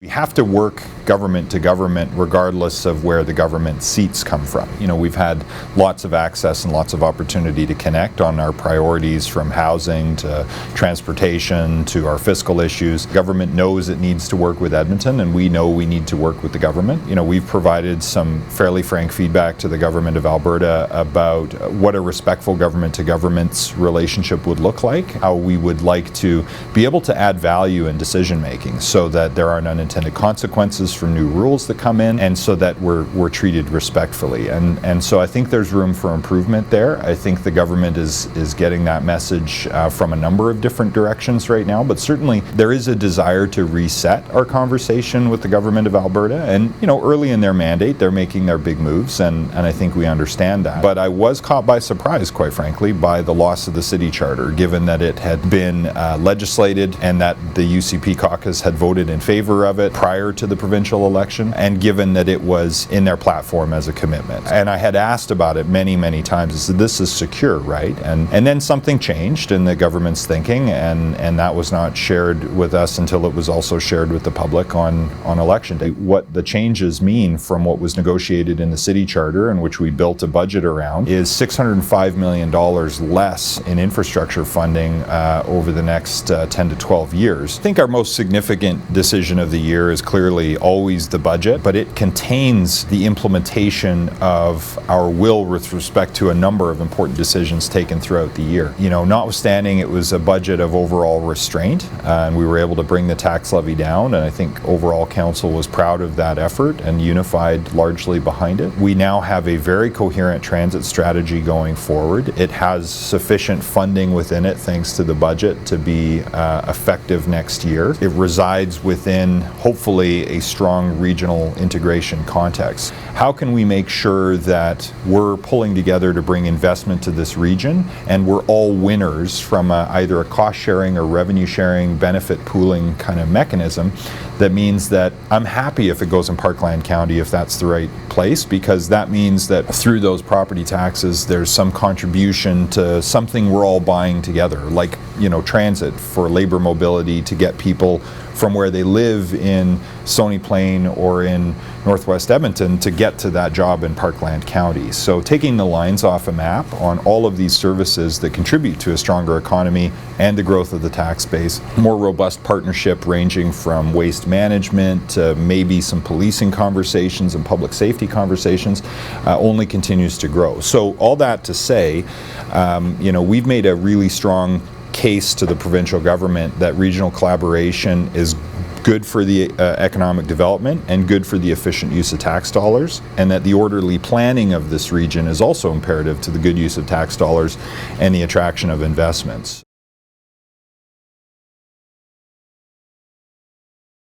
We have to work government to government regardless of where the government seats come from. You know, we've had lots of access and lots of opportunity to connect on our priorities, from housing to transportation to our fiscal issues. Government knows it needs to work with Edmonton, and we know we need to work with the government. You know, we've provided some fairly frank feedback to the government of Alberta about what a respectful government to government's relationship would look like, how we would like to be able to add value in decision making so that there aren't unintended consequences from new rules that come in, and so that we're treated respectfully. And so I think there's room for improvement there. I think the government is getting that message from a number of different directions right now, but certainly there is a desire to reset our conversation with the government of Alberta. And, you know, early in their mandate, they're making their big moves, and I think we understand that. But I was caught by surprise, quite frankly, by the loss of the city charter, given that it had been legislated and that the UCP caucus had voted in favor of it prior to the provincial election, and given that it was in their platform as a commitment. And I had asked about it many times. I said, this is secure, right? And then something changed in the government's thinking, and that was not shared with us until it was also shared with the public on election day. What the changes mean from what was negotiated in the city charter, and which we built a budget around, is $605 million less in infrastructure funding over the next 10 to 12 years. I think our most significant decision of the year is clearly always the budget, but it contains the implementation of our will with respect to a number of important decisions taken throughout the year. You know, notwithstanding it was a budget of overall restraint, and we were able to bring the tax levy down, and I think overall council was proud of that effort and unified largely behind it. We now have a very coherent transit strategy going forward. It has sufficient funding within it, thanks to the budget, to be effective next year. It resides within, hopefully, a strong regional integration context. How can we make sure that we're pulling together to bring investment to this region, and we're all winners from either a cost sharing or revenue sharing, benefit pooling kind of mechanism? That means that I'm happy if it goes in Parkland County, if that's the right place, because that means that through those property taxes there's some contribution to something we're all buying together, like, you know, transit for labor mobility, to get people from where they live in Stony Plain or in Northwest Edmonton to get to that job in Parkland County. So taking the lines off a map on all of these services that contribute to a stronger economy and the growth of the tax base, more robust partnership ranging from waste management to maybe some policing conversations and public safety conversations, only continues to grow. So all that to say, you know, we've made a really strong case to the provincial government that regional collaboration is good for the economic development and good for the efficient use of tax dollars, and that the orderly planning of this region is also imperative to the good use of tax dollars and the attraction of investments.